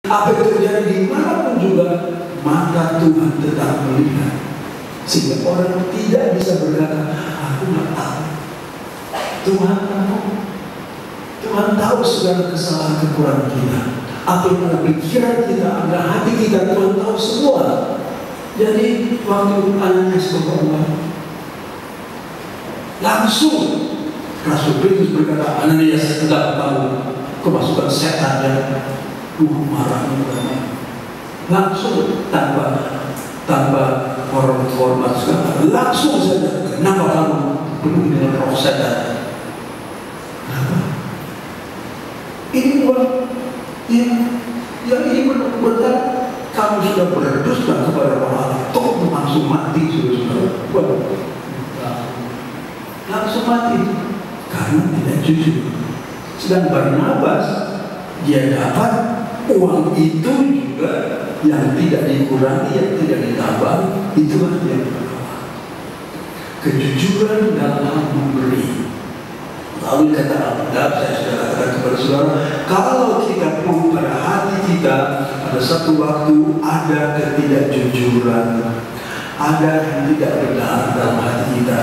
Apa yang terjadi dimanapun juga, mata Tuhan tetap melihat. Sehingga orang tidak bisa berkata, aku nggak tahu. Tuhan tahu. Tuhan tahu segala kesalahan kekurangan kita. Apa yang ada pikiran kita, ada hati kita, Tuhan tahu semua. Jadi waktu Ananias berdoa, langsung Rasul Petrus berkata, Ananias tidak tahu kemasukan setan dan marahnya berapa. Langsung tanpa hormat segala, langsung saja, kenapa kamu penuh dengan roh setan? Kenapa? Ini buat yang ini benar kamu sudah berdusta kepada Allah, toh langsung mati sudah langsung mati karena tidak jujur. Sedang Barnabas dia dapat uang itu juga yang tidak dikurangi, yang tidak ditambah, itulah yang pertama. Kejujuran dalam hal memberi. Lalu kata Alkitab, saya sudah katakan kepada saudara, kalau kita pun pada hati kita pada satu waktu ada ketidakjujuran, ada yang tidak benar dalam hati kita,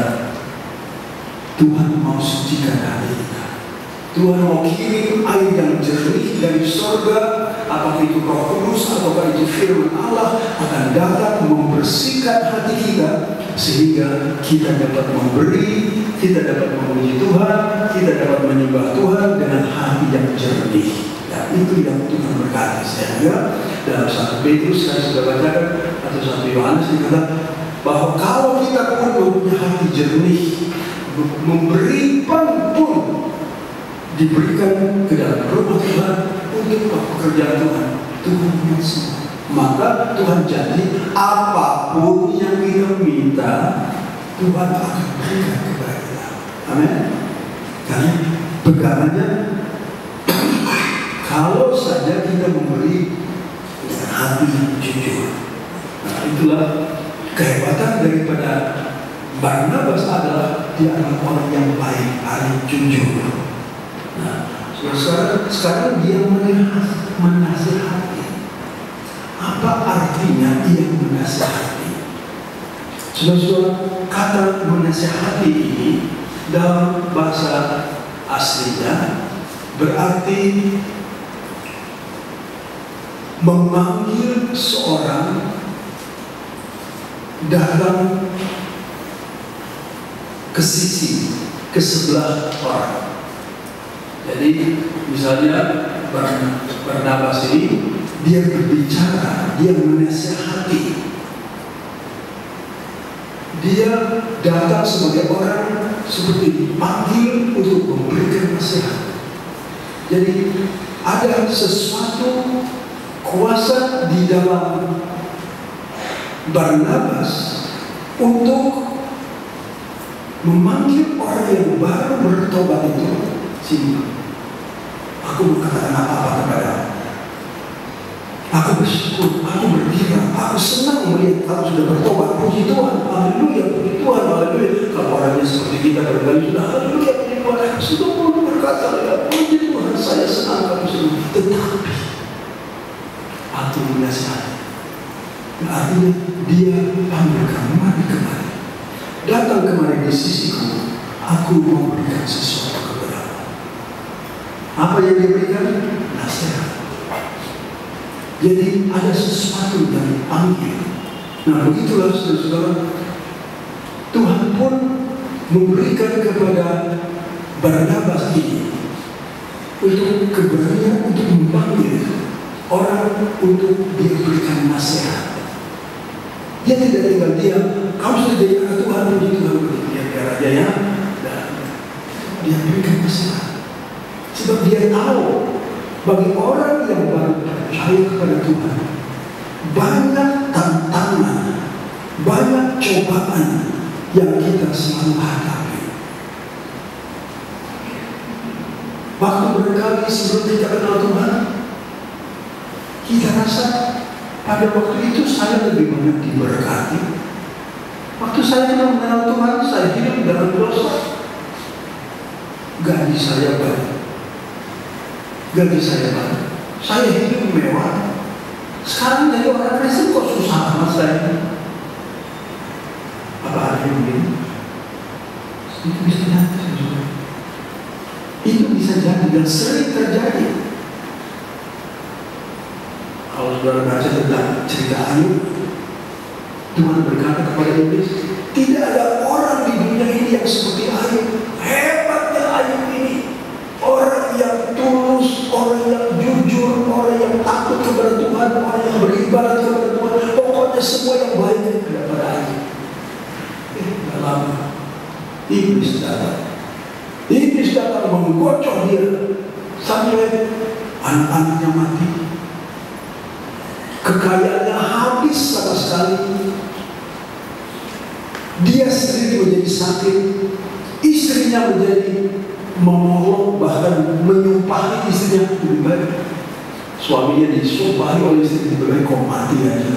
Tuhan mau sucikan hati kita. Tuhan mau kirim air yang jernih dari surga, apakah itu Roh Kudus, apakah itu firman Allah, akan datang membersihkan hati kita, sehingga kita dapat memberi, kita dapat memuji Tuhan, kita dapat menyembah Tuhan dengan hati yang jernih. Dan itu yang Tuhan berkati. Sehingga dalam 1 Petrus saya sudah bacakan, atau 1 Yohanes dikatakan bahwa kalau kita pun mempunyai hati jernih, memberi pun diberikan ke dalam rumah Tuhan untuk pekerjaan Tuhan, Tuhan punya semua. Maka Tuhan janji apapun yang kita minta, Tuhan akan berikan kepada kita. Amin. Karena pegangannya, kalau saja kita memberi dengan hati yang jujur. Nah, itulah kehebatan daripada Barnabas adalah dia adalah orang yang baik, arif, jujur. Nah, sekarang dia menasihati. Apa artinya dia menasihati? Saudara-saudara, kata menasihati ini dalam bahasa aslinya berarti memanggil seorang datang ke sisi, ke sebelah orang. Jadi misalnya Barnabas ini dia berbicara, dia menasihati, dia datang sebagai orang seperti dipanggil untuk memberikan nasihat. Jadi ada sesuatu kuasa di dalam Barnabas untuk memanggil orang yang baru bertobat itu. Sini, aku berkatakan apa-apa kepadamu. Aku bersyukur, aku bergembira, aku senang melihat kamu sudah bertobat. Puji Tuhan, haleluya, puji Tuhan, haleluya. Kalau orangnya seperti kita berkali sudah haleluya, puji Tuhan, sudah pun berkata, ya puji Tuhan, saya senang kamu sudah. Tetapi aku menasihati. Artinya dia panggil kamu, mari kemari, datang kemari di sisiku. Aku mau berikan sesuatu. Apa yang diberikan? Nasihat. Jadi ada sesuatu yang dipanggil. Nah, begitulah saudara-saudara, Tuhan pun memberikan kepada Barnabas ini untuk keberanian untuk memanggil orang untuk diberikan nasihat. Dia tidak tinggal diam. Kamu sudah jadi anak Tuhan, puji Tuhan, dia rajanya, dan dia berikan nasihat. Sebab dia tahu bagi orang yang baru percaya kepada Tuhan, banyak tantangan, banyak cobaan yang kita selalu hadapi. Waktu berkali sebelum kita kenal Tuhan, kita rasa pada waktu itu saya lebih banyak diberkati. Waktu saya belum mengenal Tuhan, saya hidup dalam dosa. Gaji saya banyak. Saya hidup mewah, Sekarang jadi orang Kristen kok susah amat saya? Apa ada yang begini? Itu bisa jadi. Itu bisa jadi dan sering terjadi. Kalau saudara baca tentang cerita Ayub, Tuhan berkata kepada iblis, tidak ada orang di dunia ini yang seperti Ayub. Hebatnya Ayub ini, orang yang tulus, orang yang jujur, orang yang takut kepada Tuhan, orang yang beribadah kepada Tuhan. Pokoknya semua yang baik kepada Ayub. Tidak lama, iblis datang. Iblis datang menggocok dia sampai anak-anaknya mati. Kekayaannya habis sama sekali. Dia sendiri menjadi sakit. Istrinya menjadi memohon, bahkan menyumpahi istrinya lebih baik. Suaminya disumpahi oleh istri, lebih baik kau mati aja.